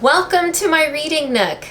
Welcome to my reading nook.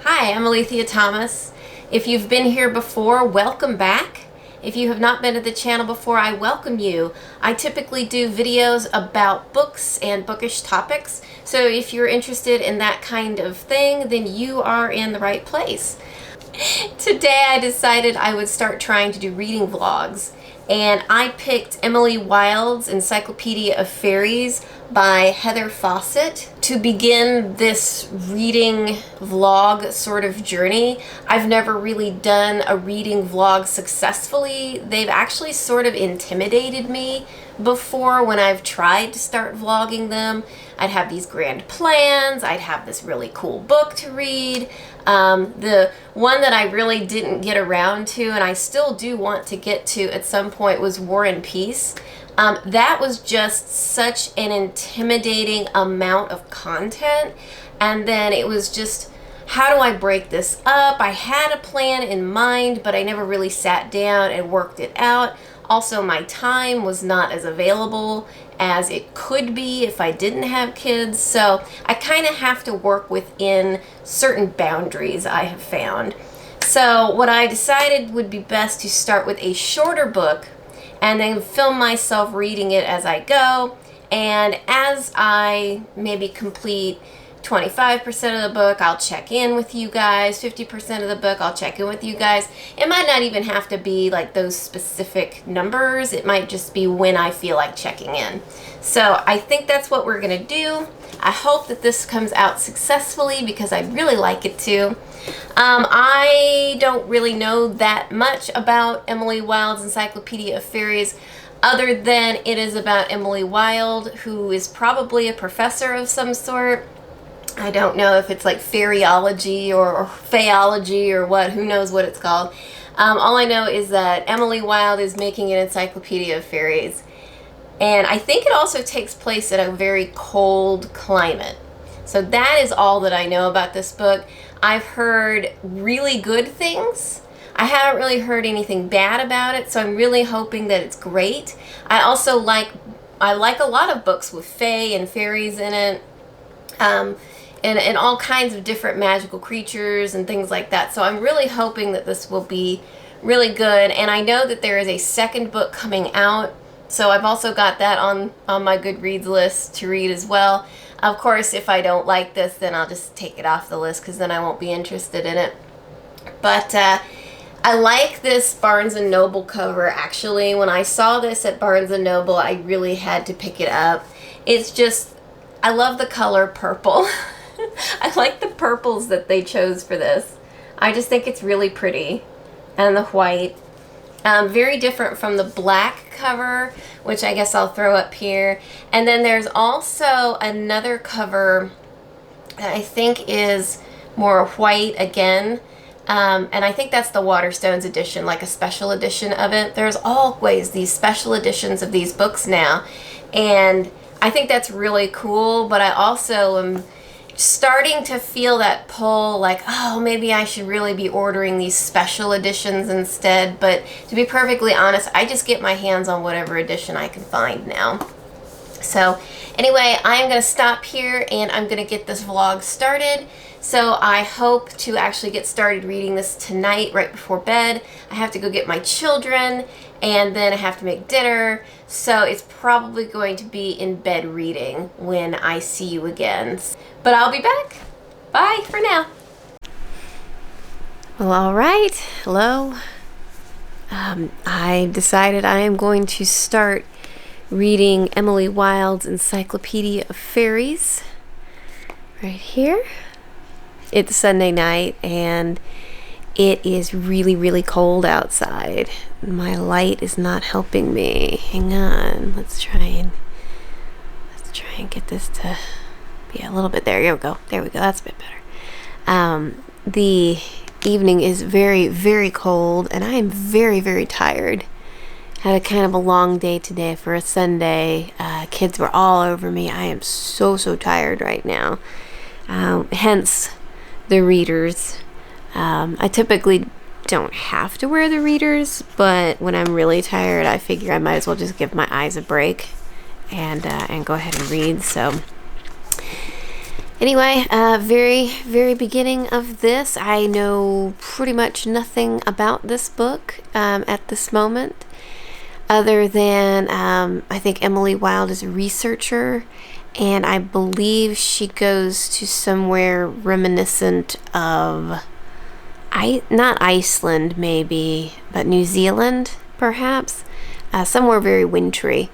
Hi, I'm Alethea Thomas. If you've been here before, welcome back. If you have not been to the channel before, I welcome you. I typically do videos about books and bookish topics, so if you're interested in that kind of thing, then you are in the right place. Today I decided I would start trying to do reading vlogs, and I picked Emily Wilde's Encyclopedia of Fairies by Heather Fawcett to begin this reading vlog sort of journey. I've never really done a reading vlog successfully. They've actually sort of intimidated me before when I've tried to start vlogging them. I'd have these grand plans, I'd have this really cool book to read. The one that I really didn't get around to, and I still do want to get to at some point, was War and Peace. That was just such an intimidating amount of content, and then it was just, how do I break this up? I had a plan in mind, but I never really sat down and worked it out. Also, my time was not as available as it could be if I didn't have kids, so I kind of have to work within certain boundaries I have found. So what I decided would be best to start with a shorter book and then film myself reading it as I go, and as I maybe complete 25% of the book, I'll check in with you guys. 50% of the book, I'll check in with you guys. It might not even have to be like those specific numbers. It might just be when I feel like checking in. So I think that's what we're gonna do. I hope that this comes out successfully because I'd really like it to. I don't really know that much about Emily Wilde's Encyclopedia of Fairies, other than it is about Emily Wilde, who is probably a professor of some sort. I don't know if it's like fairyology or fayology or what, who knows what it's called. All I know is that Emily Wilde is making an Encyclopedia of Fairies. And I think it also takes place in a very cold climate. So that is all that I know about this book. I've heard really good things. I haven't really heard anything bad about it, so I'm really hoping that it's great. I also like a lot of books with fae and fairies in it. And all kinds of different magical creatures and things like that. So I'm really hoping that this will be really good. And I know that there is a second book coming out, so I've also got that on my Goodreads list to read as well. Of course, if I don't like this, then I'll just take it off the list because then I won't be interested in it. But I like this Barnes & Noble cover. Actually, when I saw this at Barnes & Noble, I really had to pick it up. It's just, I love the color purple. I like the purples that they chose for this. I just think it's really pretty. And the white. Very different from the black cover, which I guess I'll throw up here. And then there's also another cover that I think is more white again. And I think that's the Waterstones edition, like a special edition of it. There's always these special editions of these books now. And I think that's really cool, but I also am starting to feel that pull, like, oh, maybe I should really be ordering these special editions instead. But to be perfectly honest, I just get my hands on whatever edition I can find now. So anyway, I am going to stop here and I'm going to get this vlog started. So I hope to actually get started reading this tonight right before bed. I have to go get my children and then I have to make dinner. So it's probably going to be in bed reading when I see you again. But I'll be back. Bye for now. Well, all right. Hello. I decided I am going to start reading Emily Wilde's Encyclopedia of Fairies right here. It's Sunday night and it is really, really cold outside. My light is not helping me. Hang on. Let's try and get this to be a little bit there. Here we go. There we go. That's a bit better. The evening is very, very cold and I am very, very tired. Had a kind of a long day today for a Sunday. Kids were all over me. I am so tired right now. Hence the readers. I typically don't have to wear the readers, but when I'm really tired, I figure I might as well just give my eyes a break and go ahead and read. So Anyway, very beginning of this, I know pretty much nothing about this book at this moment, other than I think Emily Wilde is a researcher, and I believe she goes to somewhere reminiscent of, not Iceland maybe, but New Zealand perhaps, somewhere very wintry.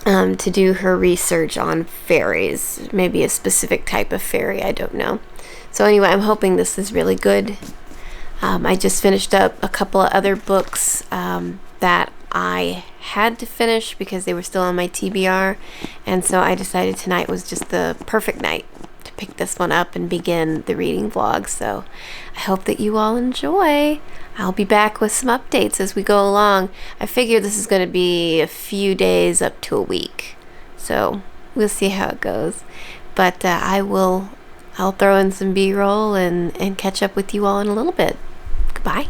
To do her research on fairies, maybe a specific type of fairy, I don't know. So anyway, I'm hoping this is really good. I just finished up a couple of other books that I had to finish because they were still on my TBR, and so I decided tonight was just the perfect night to pick this one up and begin the reading vlog. So I hope that you all enjoy. I'll be back with some updates as we go along. I figure this is going to be a few days up to a week, so we'll see how it goes. But I'll throw in some B-roll and catch up with you all in a little bit. Goodbye.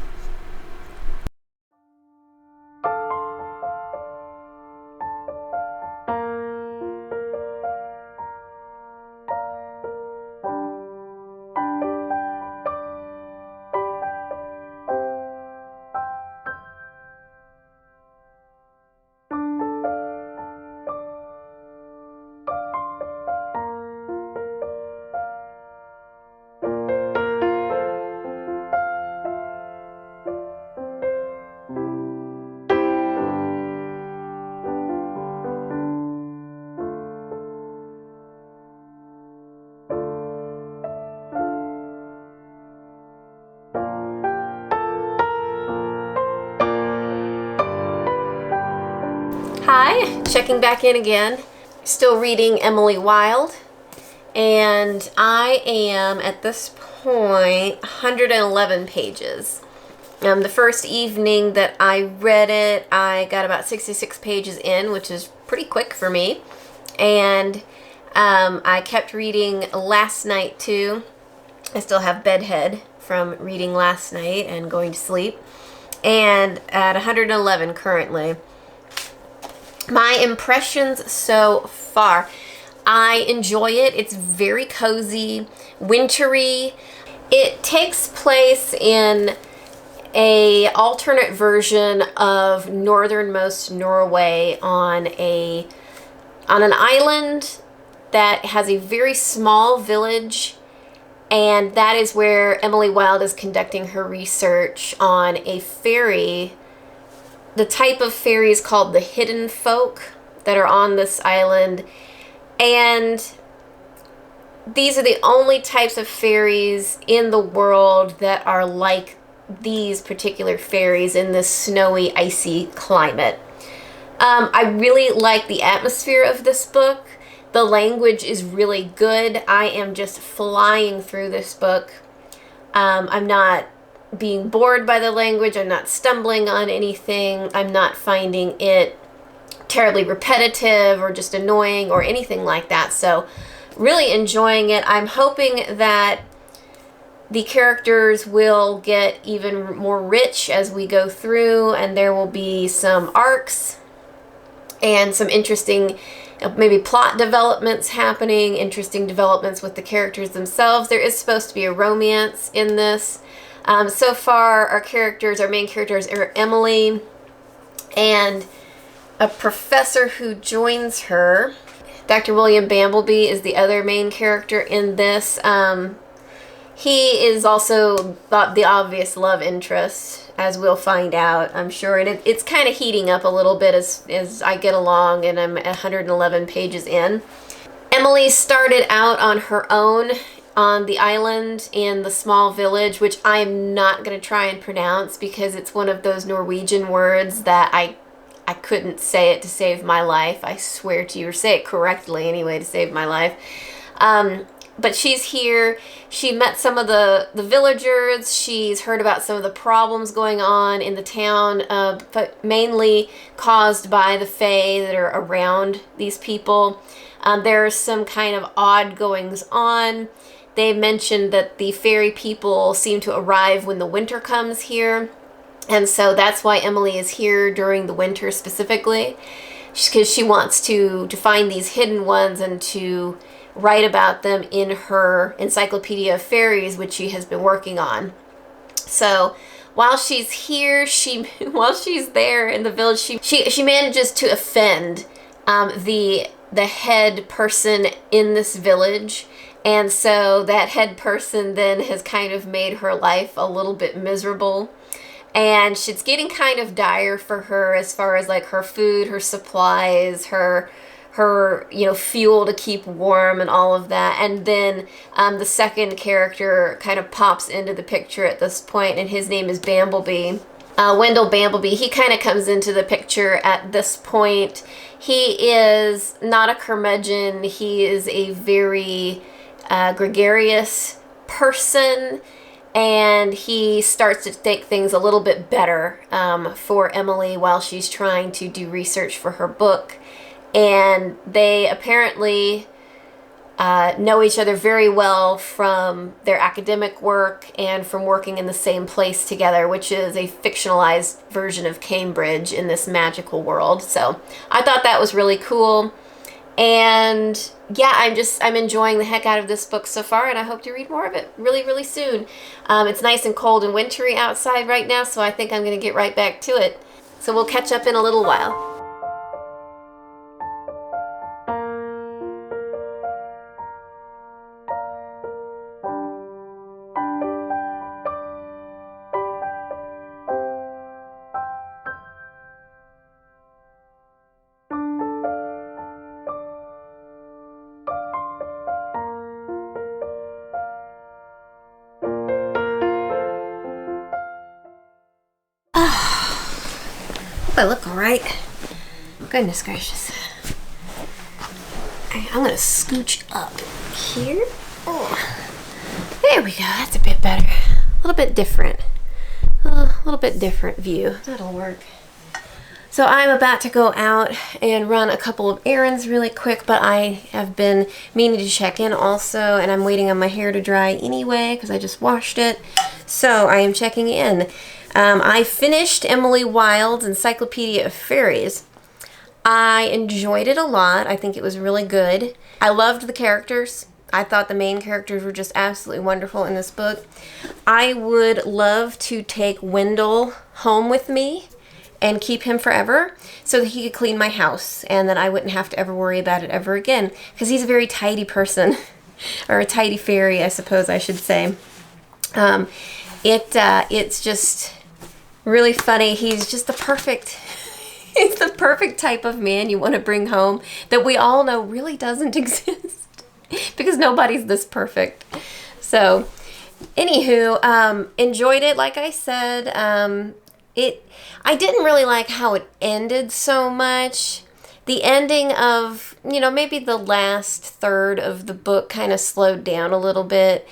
Hi, checking back in again. Still reading Emily Wilde, and I am at this point 111 pages. The first evening that I read it, I got about 66 pages in, which is pretty quick for me. And I kept reading last night too. I still have bedhead from reading last night and going to sleep. And at 111 currently. My impressions so far, I enjoy it. It's very cozy, wintry. It takes place in a alternate version of northernmost Norway on an island that has a very small village, and that is where Emily Wilde is conducting her research on a fairy. The type of fairies called the hidden folk that are on this island. And these are the only types of fairies in the world that are like these particular fairies in this snowy, icy climate. I really like the atmosphere of this book. The language is really good. I am just flying through this book. I'm not being bored by the language. I'm not stumbling on anything. I'm not finding it terribly repetitive or just annoying or anything like that. So really enjoying it. I'm hoping that the characters will get even more rich as we go through, and there will be some arcs and some interesting maybe plot developments happening, interesting developments with the characters themselves. There is supposed to be a romance in this. So far, our main characters are Emily and a professor who joins her. Dr. William Bambleby is the other main character in this. He is also the obvious love interest, as we'll find out, I'm sure. And it's kind of heating up a little bit as I get along, and I'm 111 pages in. Emily started out on her own on the island in the small village, which I'm not going to try and pronounce because it's one of those Norwegian words that I couldn't say it to save my life. I swear to you, or say it correctly anyway to save my life. But she's here. She met some of the villagers. She's heard about some of the problems going on in the town, but mainly caused by the Fae that are around these people. There's some kind of odd goings on. They mentioned that the fairy people seem to arrive when the winter comes here. And so that's why Emily is here during the winter specifically, because she wants to find these hidden ones and to write about them in her Encyclopedia of Fairies, which she has been working on. So while she's here, while she's there in the village, she manages to offend the head person in this village. And so that head person then has kind of made her life a little bit miserable. And it's getting kind of dire for her as far as like her food, her supplies, her fuel to keep warm and all of that. And then the second character kind of pops into the picture at this point, and his name is Bamblebee. Wendell Bamblebee. He kind of comes into the picture at this point. He is not a curmudgeon. He is a very gregarious person, and he starts to take things a little bit better for Emily while she's trying to do research for her book. And they apparently know each other very well from their academic work and from working in the same place together, which is a fictionalized version of Cambridge in this magical world. So I thought that was really cool. And yeah, I'm enjoying the heck out of this book so far, and I hope to read more of it really, really soon. It's nice and cold and wintry outside right now, so I think I'm going to get right back to it. So we'll catch up in a little while. I look all right. Goodness gracious. I'm gonna scooch up here. Oh, there we go. That's a bit better. A little bit different. A little bit different view. That'll work. So I'm about to go out and run a couple of errands really quick, but I have been meaning to check in also, and I'm waiting on my hair to dry anyway because I just washed it. So I am checking in. I finished Emily Wilde's Encyclopedia of Fairies. I enjoyed it a lot. I think it was really good. I loved the characters. I thought the main characters were just absolutely wonderful in this book. I would love to take Wendell home with me and keep him forever so that he could clean my house and that I wouldn't have to ever worry about it ever again, because he's a very tidy person, or a tidy fairy, I suppose I should say. It's just really funny. He's just he's the perfect type of man you want to bring home that we all know really doesn't exist because nobody's this perfect. So anywho, enjoyed it. Like I said, I didn't really like how it ended so much. The ending of, maybe the last third of the book kind of slowed down a little bit.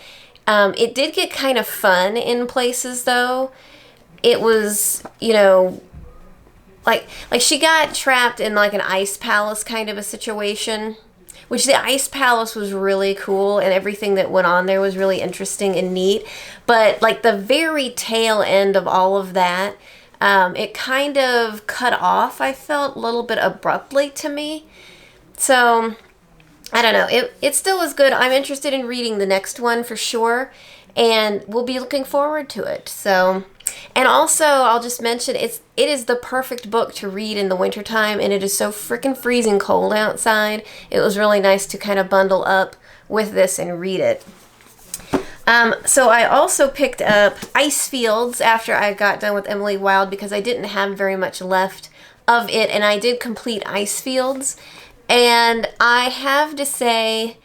It did get kind of fun in places though. It was, like she got trapped in like an ice palace kind of a situation, which the ice palace was really cool and everything that went on there was really interesting and neat. But like the very tail end of all of that, it kind of cut off, I felt, a little bit abruptly to me. So I don't know. It still was good. I'm interested in reading the next one for sure, and we'll be looking forward to it. So, and also I'll just mention it is the perfect book to read in the wintertime, and it is so freaking freezing cold outside. It was really nice to kind of bundle up with this and read it. So I also picked up Icefields after I got done with Emily Wilde because I didn't have very much left of it, and I did complete Icefields. And I have to say,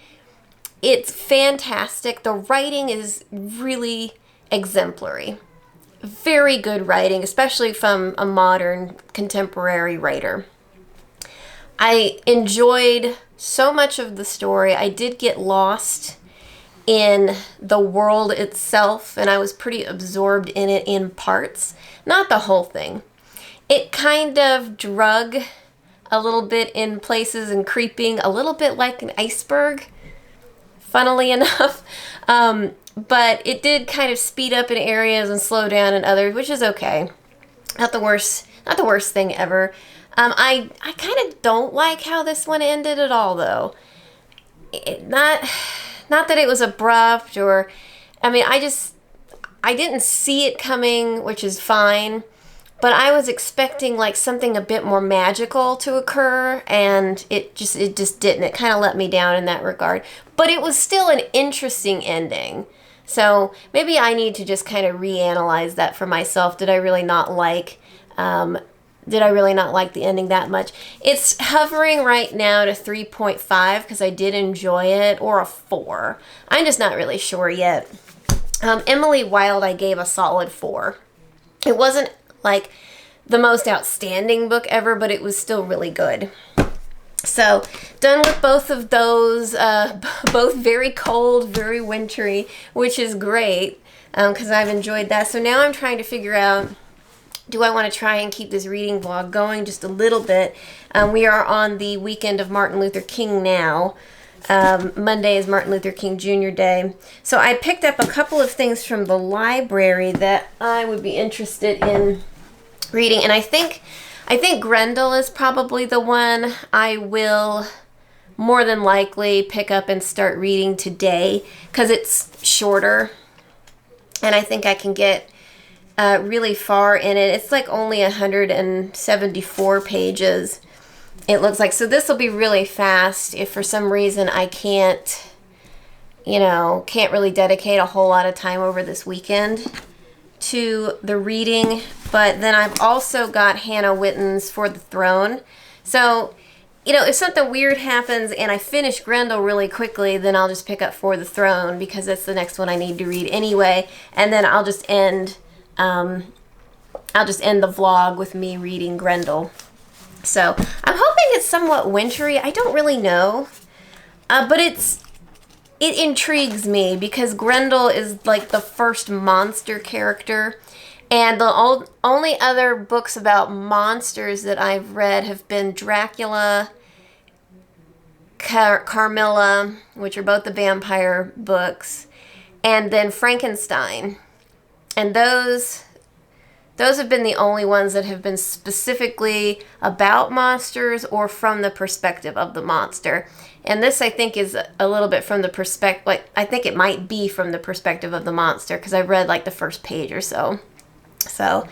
it's fantastic. The writing is really exemplary. Very good writing, especially from a modern, contemporary writer. I enjoyed so much of the story. I did get lost in the world itself, and I was pretty absorbed in it in parts. Not the whole thing. It kind of drug a little bit in places and creeping a little bit like an iceberg, funnily enough. But it did kind of speed up in areas and slow down in others, which is okay. Not the worst thing ever. I kind of don't like how this one ended at all, though. not that it was abrupt, or, I mean, I didn't see it coming, which is fine, but I was expecting like something a bit more magical to occur, and it just didn't. It kind of let me down in that regard, but it was still an interesting ending. So maybe I need to just kind of reanalyze that for myself. Did I really not like the ending that much? It's hovering right now to 3.5 because I did enjoy it, or a 4. I'm just not really sure yet. Emily Wilde, I gave a solid 4. It wasn't like the most outstanding book ever, but it was still really good. So, done with both of those, both very cold, very wintry, which is great, because I've enjoyed that. So now I'm trying to figure out, do I want to try and keep this reading vlog going just a little bit? We are on the weekend of Martin Luther King now. Monday is Martin Luther King Jr. Day. So I picked up a couple of things from the library that I would be interested in reading, and I think Grendel is probably the one I will more than likely pick up and start reading today, because it's shorter and I think I can get really far in it. It's like only 174 pages, it looks like. So this will be really fast if for some reason I can't really dedicate a whole lot of time over this weekend to the reading. But then I've also got Hannah Witten's For the Throne. So, if something weird happens and I finish Grendel really quickly, then I'll just pick up For the Throne, because that's the next one I need to read anyway. And then I'll just end the vlog with me reading Grendel. So I'm hoping it's somewhat wintry. I don't really know, but it intrigues me, because Grendel is like the first monster character, and the only other books about monsters that I've read have been Dracula, Carmilla, which are both the vampire books, and then Frankenstein. And those have been the only ones that have been specifically about monsters or from the perspective of the monster. And this, I think, is a little bit from the perspective, like, I think it might be from the perspective of the monster, because I read like the first page or so. So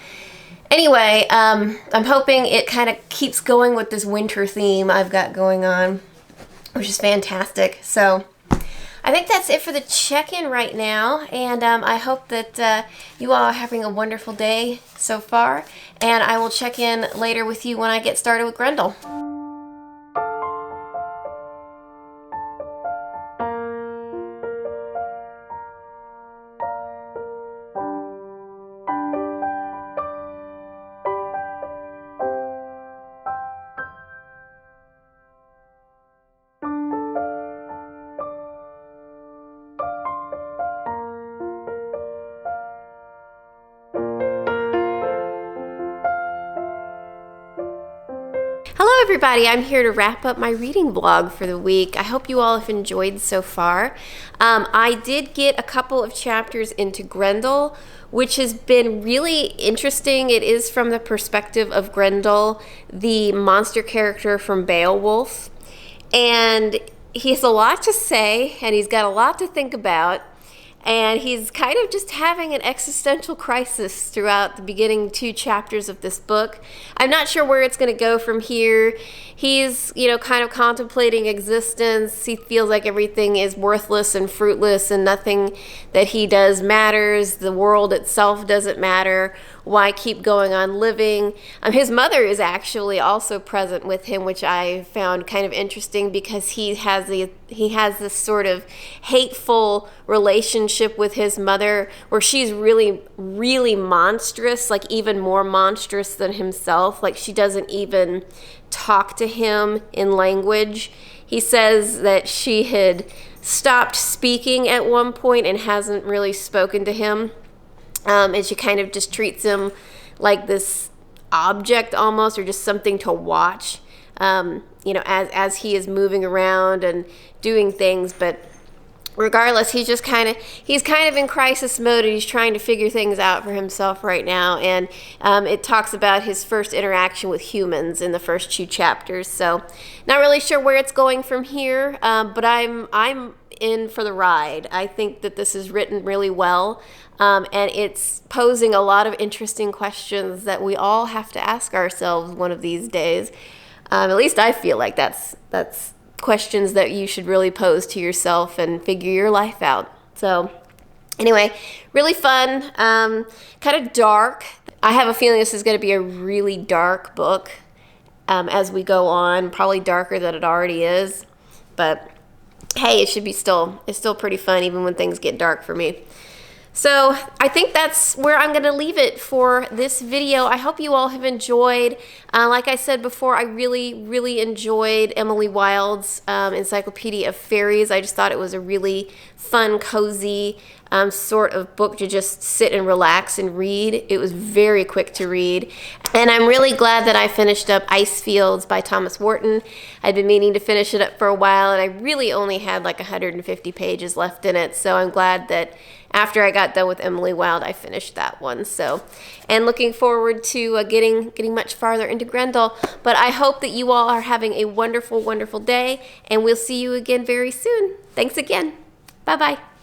anyway, I'm hoping it kind of keeps going with this winter theme I've got going on, which is fantastic. So I think that's it for the check-in right now, and I hope that you all are having a wonderful day so far, and I will check in later with you when I get started with Grendel. Hello everybody, I'm here to wrap up my reading vlog for the week. I hope you all have enjoyed so far. I did get a couple of chapters into Grendel, which has been really interesting. It is from the perspective of Grendel, the monster character from Beowulf. And he has a lot to say, and he's got a lot to think about. And he's kind of just having an existential crisis throughout the beginning 2 chapters of this book. I'm not sure where it's going to go from here. He's, kind of contemplating existence. He feels like everything is worthless and fruitless, and nothing that he does matters. The world itself doesn't matter. Why keep going on living? His mother is actually also present with him, which I found kind of interesting, because he has this sort of hateful relationship with his mother, where she's really, really monstrous, like even more monstrous than himself. Like, she doesn't even talk to him in language. He says that she had stopped speaking at one point and hasn't really spoken to him. And she kind of just treats him like this object almost, or just something to watch, as he is moving around and doing things. But regardless, he's kind of in crisis mode, and he's trying to figure things out for himself right now. And it talks about his first interaction with humans in the first 2 chapters. So not really sure where it's going from here, but I'm in for the ride. I think that this is written really well, and it's posing a lot of interesting questions that we all have to ask ourselves one of these days. At least I feel like that's questions that you should really pose to yourself and figure your life out. So anyway, really fun, kind of dark. I have a feeling this is going to be a really dark book as we go on, probably darker than it already is, but hey, it's still pretty fun even when things get dark for me. So I think that's where I'm going to leave it for this video. I hope you all have enjoyed. Like I said before, I really enjoyed Emily Wilde's Encyclopedia of Fairies. I just thought it was a really fun, cozy sort of book to just sit and relax and read. It was very quick to read. And I'm really glad that I finished up Icefields by Thomas Warton. I'd been meaning to finish it up for a while, and I really only had like 150 pages left in it. So I'm glad that after I got done with Emily Wilde, I finished that one. So, and looking forward to getting much farther into Grendel. But I hope that you all are having a wonderful, wonderful day, and we'll see you again very soon. Thanks again. Bye-bye.